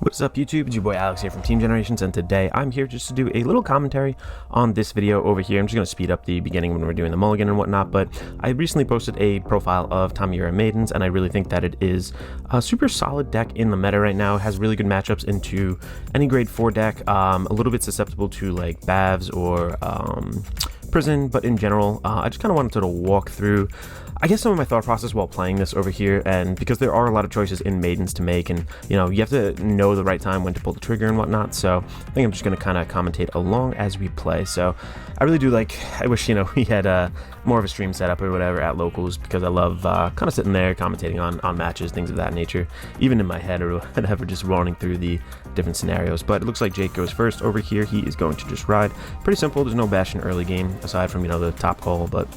What's up YouTube, it's your boy Alex here from Team Generations, and today I'm here just to do a little commentary on this video over here. I'm just going to speed up the beginning when we're doing the mulligan and whatnot, but I recently posted a profile of Tamayura Maidens, and I really think that it is a super solid deck in the meta right now. It has really good matchups into any grade 4 deck, a little bit susceptible to like Bavs or Prison, but in general, I just kind of wanted to walk through I guess some of my thought process while playing this over here, and because there are a lot of choices in Maidens to make, and you know, you have to know the right time when to pull the trigger and whatnot, so I think I'm just going to kind of commentate along as we play. So I really do I wish, you know, we had more of a stream setup or whatever at locals, because I love kind of sitting there commentating on matches, things of that nature, even in my head or whatever, just running through the different scenarios. But it looks like Jake goes first over here. He is going to just ride. Pretty simple. There's no Bastion early game aside from, you know, the top call, but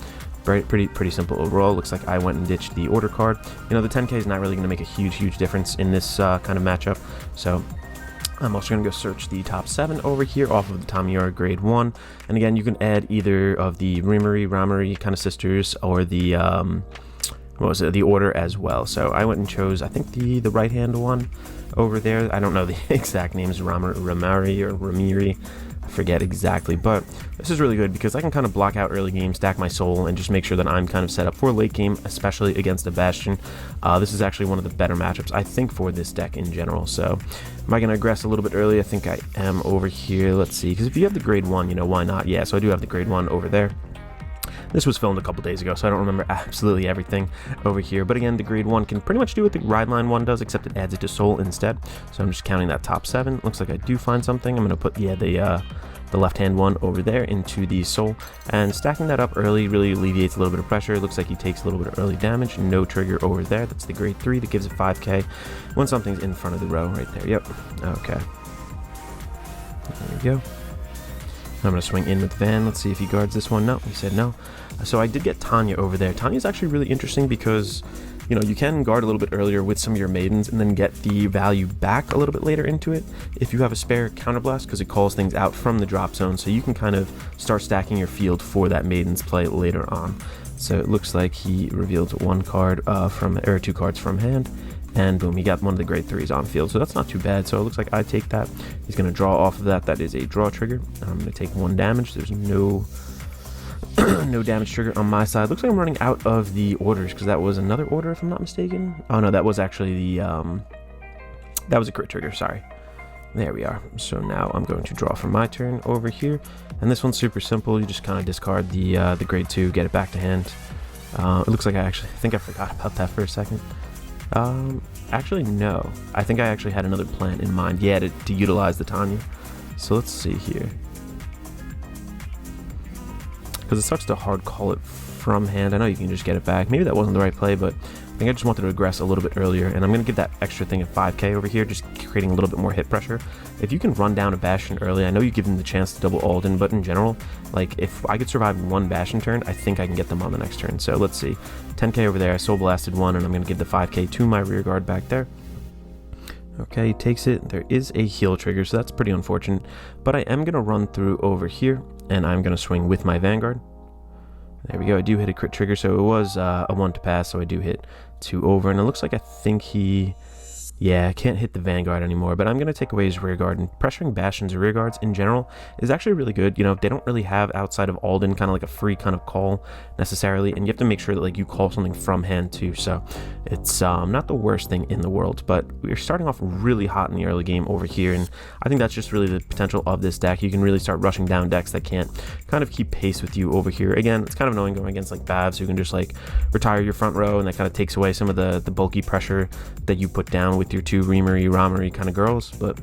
pretty simple overall. Looks like I went and ditched the order card. You know, the 10k is not really going to make a huge difference in this kind of matchup, so I'm also going to go search the top 7 over here off of the Tamayura grade 1. And again, you can add either of the Ramari kind of sisters, or the what was it, the order as well. So I went and chose, I think, the right hand one over there. I don't know the exact names, Ramari or Ramiri, I forget exactly, but this is really good because I can kind of block out early game, stack my soul, and just make sure that I'm kind of set up for late game, especially against a Bastion. This is actually one of the better matchups, I think, for this deck in general. So am I going to aggress a little bit early? I think I am over here. Let's see, because if you have the grade 1, you know, why not? Yeah, so I do have the grade 1 over there. This was filmed a couple days ago, so I don't remember absolutely everything over here. But again, the grade 1 can pretty much do what the ride line 1 does, except it adds it to soul instead. So I'm just counting that top 7. Looks like I do find something. I'm going to put, yeah, the left-hand one over there into the soul, and stacking that up early really alleviates a little bit of pressure. It looks like he takes a little bit of early damage. No trigger over there. That's the grade 3 that gives it 5k when something's in front of the row right there. Yep. Okay. There we go. I'm going to swing in with Van. Let's see if he guards this one. No, he said no. So I did get Tanya over there. Tanya's actually really interesting because, you know, you can guard a little bit earlier with some of your maidens and then get the value back a little bit later into it if you have a spare counterblast, because it calls things out from the drop zone, so you can kind of start stacking your field for that maiden's play later on. So it looks like he revealed 1 card or 2 cards from hand, and boom, he got one of the grade 3s on field, so that's not too bad. So it looks like I take that. He's going to draw off of that. That is a draw trigger. I'm going to take 1 damage. There's no no damage trigger on my side. Looks like I'm running out of the orders, because that was another order if I'm not mistaken. Oh no, that was actually the that was a crit trigger, sorry. There we are. So now I'm going to draw for my turn over here, and this one's super simple. You just kind of discard the grade 2, get it back to hand. It looks like I think I forgot about that for a second. Actually no, I think I actually had another plan in mind, yeah, to utilize the Tanya. So let's see here, because it sucks to hard call it from hand. I know you can just get it back. Maybe that wasn't the right play, but I think I just wanted to aggress a little bit earlier, and I'm going to give that extra thing of 5k over here, just creating a little bit more hit pressure. If you can run down a Bastion early, I know you give them the chance to double Alden, but in general, like, if I could survive 1 Bastion turn, I think I can get them on the next turn. So let's see, 10k over there, I soul blasted 1, and I'm going to give the 5k to my rear guard back there. Okay, he takes it. There is a heal trigger, so that's pretty unfortunate, but I am going to run through over here, and I'm going to swing with my Vanguard. There we go. I do hit a crit trigger, so it was a 1 to pass, so I do hit 2 over, and it looks like I think he, yeah, can't hit the Vanguard anymore, but I'm going to take away his rear guard, and pressuring Bastion's rear guards in general is actually really good. You know, they don't really have, outside of Alden, kind of like a free kind of call necessarily, and you have to make sure that, like, you call something from hand too, so it's not the worst thing in the world. But we're starting off really hot in the early game over here, and I think that's just really the potential of this deck. You can really start rushing down decks that can't kind of keep pace with you over here. Again, it's kind of annoying going against like Bavs, who can just like retire your front row, and that kind of takes away some of the bulky pressure that you put down with your 2 Ramari kind of girls, but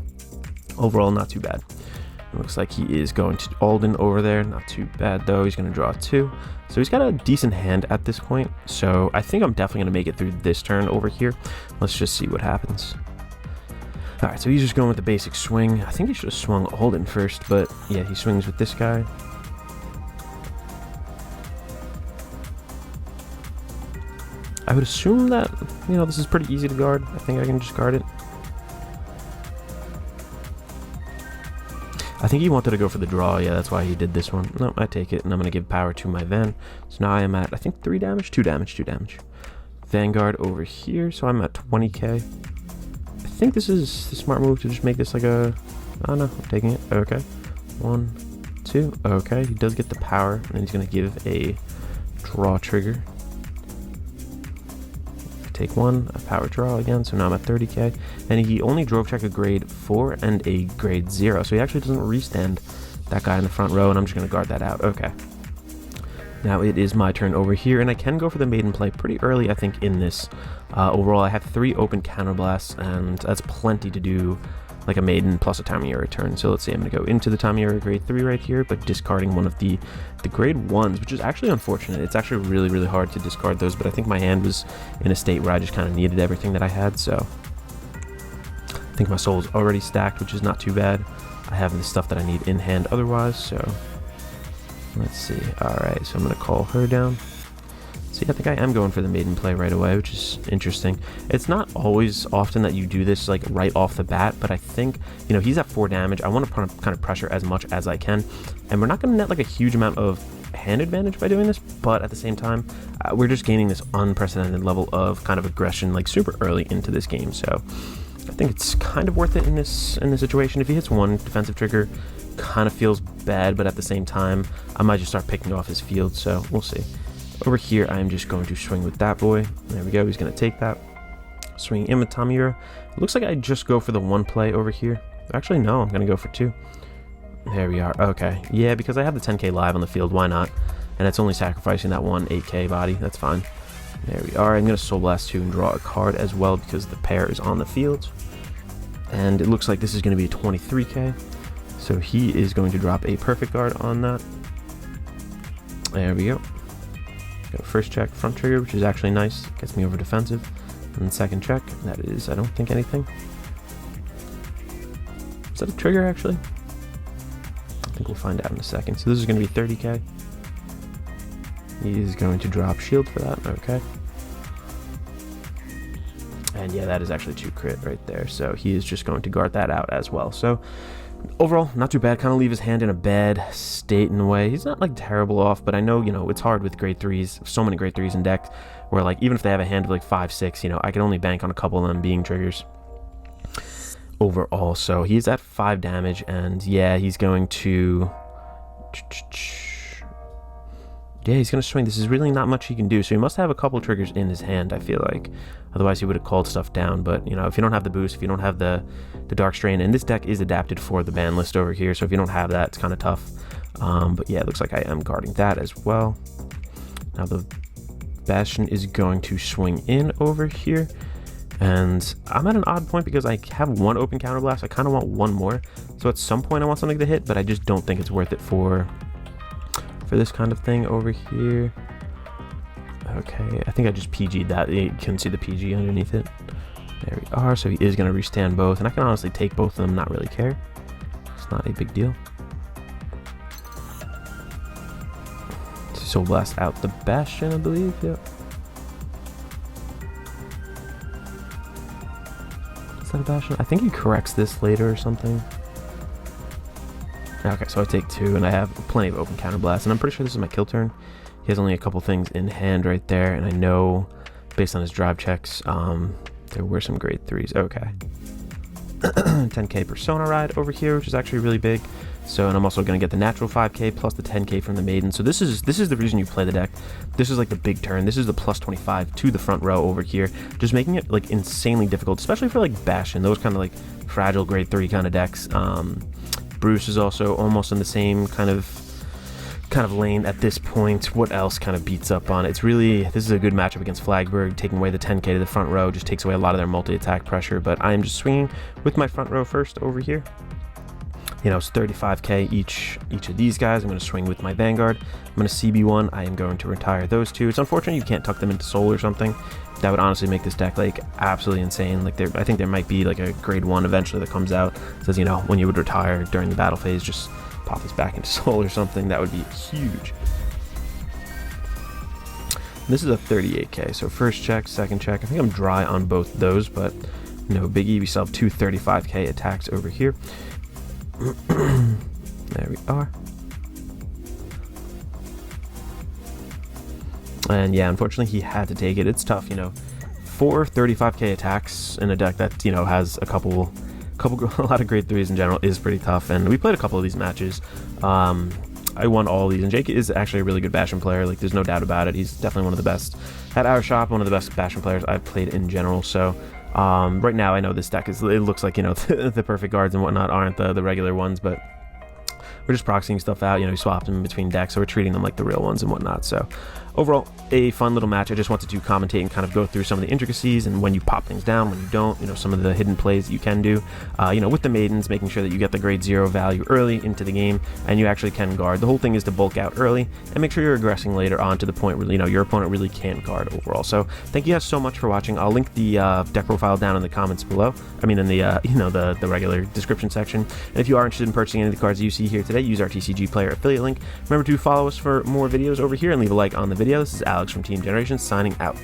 overall not too bad. It looks like he is going to Alden over there. Not too bad though. He's going to draw 2, so he's got a decent hand at this point, so I think I'm definitely going to make it through this turn over here. Let's just see what happens. Alright, so he's just going with the basic swing. I think he should have swung Alden first, but yeah, he swings with this guy. I would assume that, you know, this is pretty easy to guard. I think I can just guard it. I think he wanted to go for the draw. Yeah, that's why he did this one. No, I take it, and I'm going to give power to my Van. So now I am at, I think, 3 damage? 2 damage. Vanguard over here, so I'm at 20k. I think this is the smart move to just make this like a... Oh no, I'm taking it. Okay. 1, 2. Okay, he does get the power, and he's going to give a draw trigger. Take 1, a power draw again, so now I'm at 30k. And he only drove check a grade 4 and a grade 0, so he actually doesn't restand that guy in the front row, and I'm just going to guard that out. Okay. Now it is my turn over here, and I can go for the maiden play pretty early, I think, in this. Overall, I have 3 open counterblasts, and that's plenty to do like a maiden plus a Tamayura turn. So let's see, I'm going to go into the Tamayura grade 3 right here, but discarding one of the grade 1s, which is actually unfortunate. It's actually really, really hard to discard those, but I think my hand was in a state where I just kind of needed everything that I had, so I think my soul's already stacked, which is not too bad. I have the stuff that I need in hand otherwise, so let's see. Alright, so I'm going to call her down. See, I think I am going for the maiden play right away, which is interesting. It's not always often that you do this like right off the bat, but I think, you know, he's at 4 damage. I want to kind of pressure as much as I can, and we're not going to net like a huge amount of hand advantage by doing this, but at the same time, we're just gaining this unprecedented level of kind of aggression like super early into this game, so I think it's kind of worth it in this situation. If he hits 1 defensive trigger, kind of feels bad, but at the same time, I might just start picking off his field, so we'll see. Over here, I'm just going to swing with that boy. There we go. He's going to take that. Swinging in with Tamayura. It looks like I just go for the 1 play over here. Actually, no. I'm going to go for 2. There we are. Okay. Yeah, because I have the 10k live on the field. Why not? And it's only sacrificing that 1 8k body. That's fine. There we are. I'm going to Soul Blast 2 and draw a card as well because the pair is on the field. And it looks like this is going to be a 23k. So he is going to drop a Perfect Guard on that. There we go. First check, front trigger, which is actually nice. Gets me over defensive. And second check, that is, I don't think anything. Is that a trigger, actually? I think we'll find out in a second. So this is going to be 30k. He is going to drop shield for that. Okay. And yeah, that is actually 2 crit right there. So he is just going to guard that out as well. So overall, not too bad. Kind of leave his hand in a bad state in a way. He's not like terrible off, but I know, you know, it's hard with grade 3s. So many grade 3s in decks where like even if they have a hand of like 5, 6, you know, I can only bank on a couple of them being triggers overall. So he's at 5 damage, and yeah, he's going to... Yeah, he's going to swing. This is really not much he can do, so he must have a couple triggers in his hand, I feel like. Otherwise, he would have called stuff down, but, you know, if you don't have the boost, if you don't have the Dark Strain, and this deck is adapted for the ban list over here, so if you don't have that, it's kind of tough. But yeah, it looks like I am guarding that as well. Now the Bastion is going to swing in over here, and I'm at an odd point because I have 1 open counterblast. I kind of want 1 more, so at some point I want something to hit, but I just don't think it's worth it for this kind of thing over here. Okay, I think I just PG'd that. You can see the PG underneath it. There we are. So he is going to restand both, and I can honestly take both of them, not really care. It's not a big deal. Soul Blast out the Bastion, I believe. Yep. Is that a Bastion? I think he corrects this later or something. Okay, so I take 2, and I have plenty of open counterblast, and I'm pretty sure this is my kill turn. He has only a couple things in hand right there, and I know, based on his drive checks, there were some grade 3s. Okay. 10k Persona Ride over here, which is actually really big. So, and I'm also going to get the natural 5k plus the 10k from the Maiden. So this is the reason you play the deck. This is like the big turn. This is the plus 25 to the front row over here, just making it like insanely difficult, especially for like Bastion, those kind of like fragile grade 3 kind of decks. Bruce is also almost in the same kind of lane at this point. What else kind of beats up on it? It's really, this is a good matchup against Flagberg. Taking away the 10k to the front row just takes away a lot of their multi-attack pressure, but I am just swinging with my front row first over here. You know, it's 35k each of these guys. I'm going to swing with my Vanguard. I'm going to CB1. I am going to retire those 2. It's unfortunate you can't tuck them into Soul or something. That would honestly make this deck like absolutely insane. Like I think there might be like a grade 1 eventually that comes out. It says, you know, when you would retire during the battle phase, just pop this back into Soul or something. That would be huge. This is a 38k. So first check, second check. I think I'm dry on both those, but no biggie. We still have 2 35k attacks over here. There we are. And yeah, unfortunately he had to take it. It's tough, you know, 4 35k attacks in a deck that, you know, has a lot of grade 3s in general is pretty tough, and we played a couple of these matches. I won all these, and Jake is actually a really good Bastion player, like there's no doubt about it. He's definitely one of the best at our shop, one of the best Bastion players I've played in general. So right now I know this deck it looks like, you know, the perfect guards and whatnot aren't the regular ones, but we're just proxying stuff out, you know, we swapped them between decks, so we're treating them like the real ones and whatnot. So overall, a fun little match. I just wanted to commentate and kind of go through some of the intricacies and when you pop things down, when you don't, you know, some of the hidden plays that you can do, you know, with the maidens, making sure that you get the grade 0 value early into the game and you actually can guard. The whole thing is to bulk out early and make sure you're aggressing later on to the point where, you know, your opponent really can guard overall. So thank you guys so much for watching. I'll link the deck profile down in the comments below. I mean, in the, you know, the regular description section. And if you are interested in purchasing any of the cards you see here today, use our TCG Player affiliate link. Remember to follow us for more videos over here and leave a like on the video. This is Alex from Team Generations signing out.